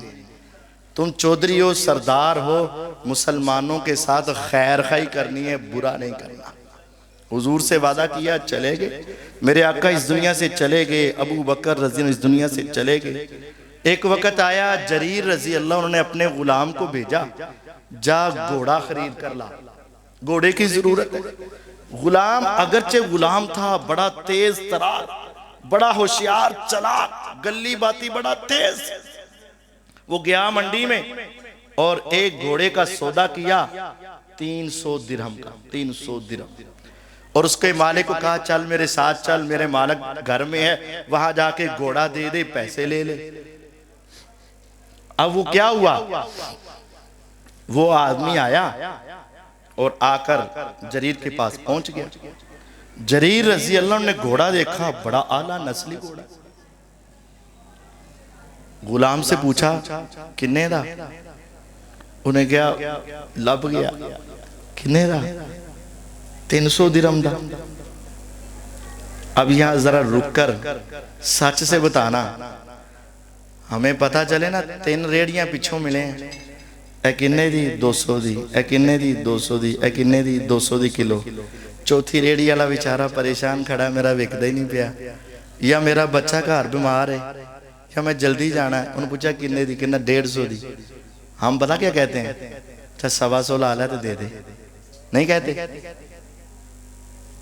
तुम चौधरी हो सरदार हो मुसलमानों के साथ खैर खाई करनी है, बुरा नहीं करना। हुजूर से वादा किया, चले गए। मेरे आका इस दुनिया से चले गए, अबू बकर रज़ी इस दुनिया से चले गए। एक वक्त आया जरीर रजी अल्लाह, उन्होंने अपने गुलाम को भेजा, जा घोड़ा खरीद कर ला, घोड़े की जरूरत है। गुलाम अगरचे गुलाम था, बड़ा तेज तरार, बड़ा होशियार, चालाक, गली बाती बड़ा तेज। वो गया मंडी में और एक घोड़े का सौदा किया 300 दिरहम का, 300 दिरहम। और उसके मालिक को कहा चल मेरे साथ चल, मेरे मालिक घर में है, वहां जाके घोड़ा दे दे, पैसे ले ले। अब वो क्या हुआ, वो आदमी आया और आकर जरीर के पास पहुंच गया। जरीर रजी अल्लाह ने घोड़ा देखा, बड़ा आला नस्ली घोड़ा। गुलाम से पूछा किन्ने दा, उन्हें क्या लब गया, किन्ने दा, 300 दिरहम दा। अब यहां जरा रुककर सच से बताना, हमें पता चले ना 3 रेड़ियां पिछों मिले हैं, ए किन्ने दी 200 दी, ए किन्ने दी 200 दी, ए किन्ने दी 200 दी किलो। चौथी रेड़ी वाला बेचारा परेशान खड़ा, मेरा विकदा ही नहीं पिया, या मेरा बच्चा घर बीमार है, या मैं जल्दी जाना है। उन्होंने पूछा किन्ने दी, किन्ना 150 दी। हम पता क्या कहते हैं, अच्छा 125 ला ला तो दे दे, नहीं कहते।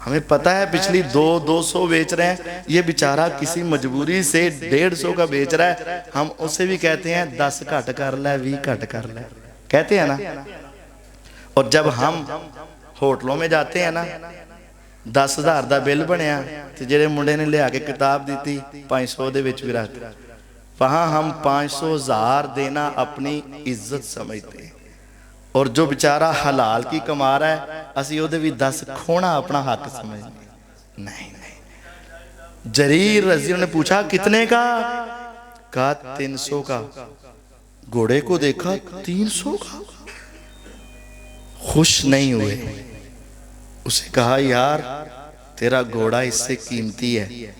हमें पता है पिछली 200 बेच रहे हैं, ये बेचारा किसी मजबूरी से 150 का बेच रहा है, हम उसे भी कहते हैं 10 घट कर ले, 20 घट कर ले, कहते हैं ना। और जब हम होटलों में जाते हैं ना, 10,000 का बिल बनया तो जेडे मुंडे ने लिया के किताब दी 500 दे विच भी रख, वहां हम 500,000 देना अपनी इज्जत समझते हैं। और जो बेचारा हलाल की कमा रहा है, असी ओदे भी 10 खोना अपना हक समझते नहीं। जरीर रजी ने पूछा कितने का, कहा 300 का। घोड़े को देखा 300 का, खुश नहीं हुए। उसे कहा यार तेरा घोड़ा इससे कीमती है,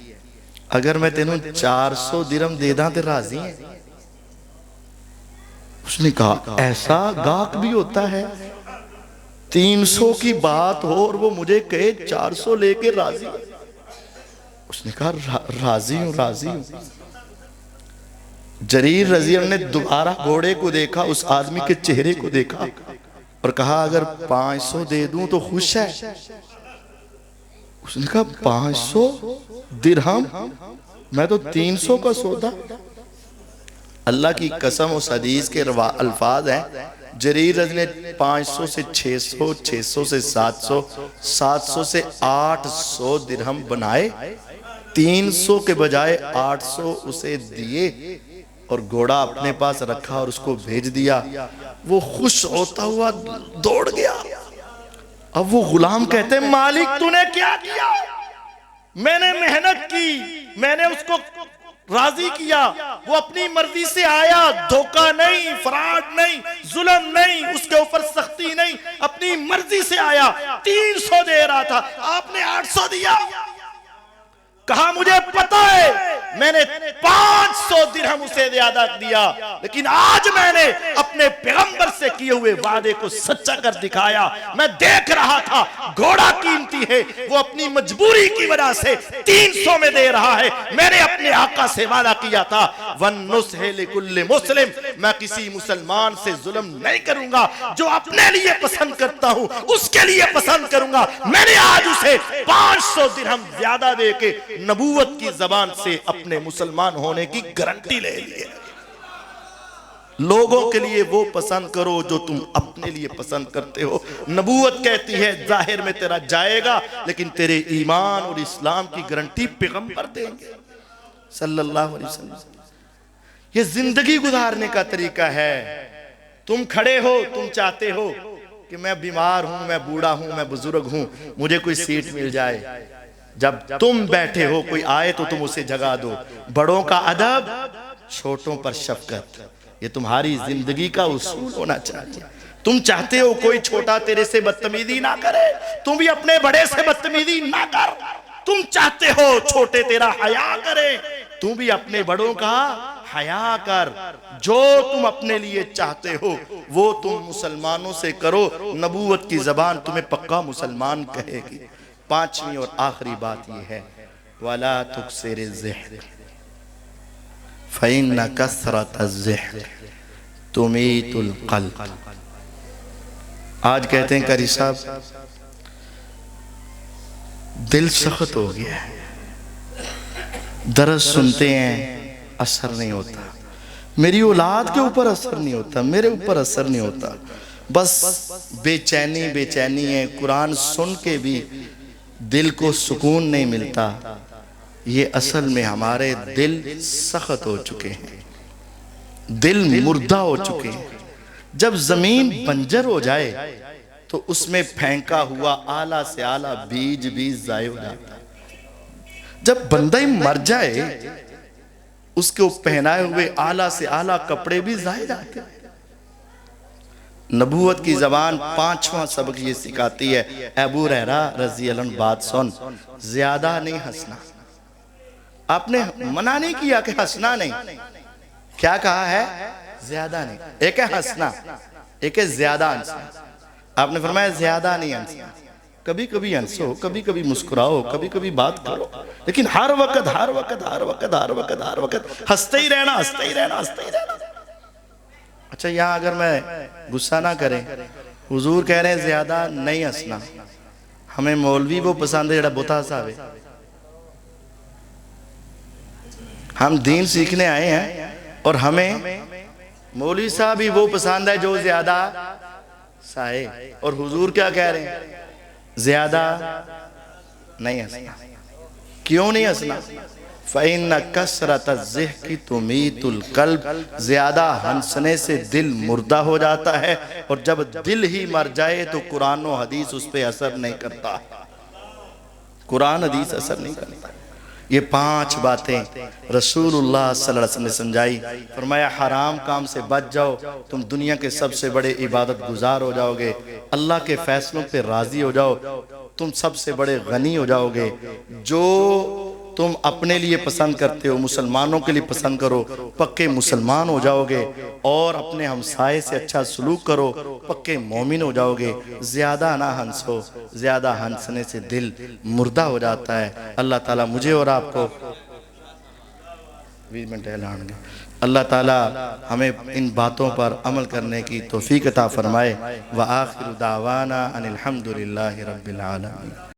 अगर मैं तेनों 400 दिरहम दे दा तो राजी है। उसने कहा ऐसा गाहक भी होता है, 300 की बात हो और वो मुझे कहे 400 लेके राजी। उसने कहा राजी हूं, राजी हूं। जरीर रजी ने दोबारा घोड़े को देखा, उस आदमी के चेहरे को देखा और कहा अगर 500 दे दूं तो खुश है। उसने कहा 500 दिरहम, मैं तो 300 का सौदा। अल्लाह की कसम उस हदीस के अल्फाज हैं, जरीर रज़ी ने 500 से 600, 600 से 700, 700 से 800 दिरहम बनाए, 300 के बजाय 800 उसे दिए और घोड़ा अपने पास रखा और उसको भेज दिया। वो खुश होता हुआ दौड़ गया। अब वो गुलाम कहते मालिक तूने क्या किया, मैंने मेहनत की, मैंने उसको राजी किया, वो अपनी मर्जी से आया, धोखा नहीं, फ्रॉड नहीं, जुल्म नहीं, उसके ऊपर सख्ती नहीं, अपनी मर्जी से आया। 300 दे रहा था, आपने 800 दिया। कहा मुझे पता है मैंने 500 दिरहम उसे ज्यादा दिया, लेकिन आज मैंने अपने पैगंबर से किए हुए वादे को सच्चा कर दिखाया। मैं देख रहा था घोड़ा कीमती है, वो अपनी मजबूरी की वजह से 300 में दे रहा है। मैंने अपने आका से वादा किया था वन्नुस्हे लिकुल्लि मुस्लिम, मैं किसी मुसलमान से जुल्म नहीं करूंगा, जो अपने लिए पसंद करता हूं उसके लिए पसंद करूंगा। मैंने आज उसे 500 दिरहम ज्यादा देके नबूवत की जबान से अपने मुसलमान होने की गारंटी ले ली है। लोगों के लिए वो पसंद करो जो तुम अपने लिए पसंद करते हो। नबूवत कहती है जाहिर में तेरा जाएगा, लेकिन तेरे ईमान और इस्लाम की गारंटी पैगंबर देंगे सल्लल्लाहु अलैहि वसल्लम। ये जिंदगी गुजारने का तरीका है। तुम खड़े हो, तुम चाहते हो कि मैं बीमार हूं, मैं बूढ़ा हूं, मैं बुजुर्ग हूं, मुझे कोई सीट मिल जाए। जब तुम बैठे हो कोई आए तो तुम उसे जगा दो। बड़ों का अदब, छोटों पर शफकत, ये तुम्हारी जिंदगी का उसूल होना चाहिए। तुम चाहते हो कोई छोटा तेरे से बदतमीजी ना करे, तुम भी अपने बड़े से बदतमीजी ना कर। तुम चाहते हो छोटे तेरा हया करे, तुम भी अपने बड़ों का हया कर। जो तुम अपने लिए चाहते हो वो तुम मुसलमानों से करो। नबूवत की जबान तुम्हें पक्का मुसलमान कहेगी। पांचवी और आखिरी बात यह है, वला तुक्सिर ज़िह्र फ़इन्न कसरत ज़िक्र तुमीतुल क़ल्ब। आज कहते हैं कारी साहब दिल सख्त हो गया है, दर्द सुनते हैं असर नहीं होता, मेरी औलाद के ऊपर असर नहीं होता, मेरे ऊपर असर नहीं होता, बस बेचैनी बेचैनी है, कुरान सुन के भी दिल को सुकून नहीं मिलता। ये असल में हमारे दिल सख्त हो चुके हैं, दिल मुर्दा हो चुके हैं। जब जमीन बंजर हो जाए तो उसमें फेंका हुआ आला से आला बीज भी ज़ाय हो जाता है। जब बंदा ही मर जाए उसके पहनाए हुए आला से आला कपड़े भी ज़ाय जाते हैं। नबूवत की ज़बान पांचवा सबक ये सिखाती है, अबू हुरैरा रज़ी अल्लाह अन्हु बात सुन, ज्यादा नहीं हंसना। आपने मना नहीं किया कि हंसना नहीं, क्या कहा है? ज्यादा नहीं। एक है हंसना, एक है ज्यादा हंसना। आपने फरमाया ज्यादा नहीं हंसना, कभी कभी हंसो, कभी कभी मुस्कुराओ, कभी कभी बात करो, लेकिन हर वक्त हर वक्त हर वक्त हर वक्त हर वक्त हंसते ही रहना, हंसते ही रहना, हंसते ही रहना। अच्छा, यहाँ अगर मैं गुस्सा ना करें, हुजूर कह रहे हैं ज्यादा नहीं हंसना, हमें मौलवी वो पसंद है जड़ा बुता साहब है। हम दीन सीखने आए हैं और हमें मौलवी साहब ही वो पसंद है जो ज्यादा साए। और हुजूर क्या कह रहे हैं? ज्यादा नहीं हंसना। क्यों नहीं हंसना? फ़इन्न कसरत ज़िक्र तुमीतुल क़ल्ब, ज्यादा हंसने से दिल मुर्दा हो जाता है, और जब दिल ही मर जाए तो कुरान और हदीस उस पर असर नहीं करता, कुरान हदीस असर नहीं करता। ये पांच बातें रसूलुल्लाह सल्लल्लाहु अलैहि वसल्लम ने समझाई। फरमाया हराम काम से बच जाओ, तुम दुनिया के सबसे बड़े इबादत गुजार हो जाओगे, अल्लाह के फैसलों पे राजी हो जाओ, तुम सबसे बड़े गनी हो जाओगे। जो तुम अपने लिए पसंद करते हो मुसलमानों के लिए पसंद करो, पक्के मुसलमान हो जाओगे, और अपने हमसाये से अच्छा सलूक करो, पक्के मोमिन हो जाओगे। ज़्यादा ना हंसो, ज़्यादा हंसने से दिल मुर्दा हो जाता है। अल्लाह ताला मुझे और आपको 20 मिनट ऐलान, अल्लाह ताला हमें इन बातों पर अमल करने की तौफीक अता फरमाए। व आखिर दावाना अनिल हम्दुलिल्लाहि रब्बिल आलमीन।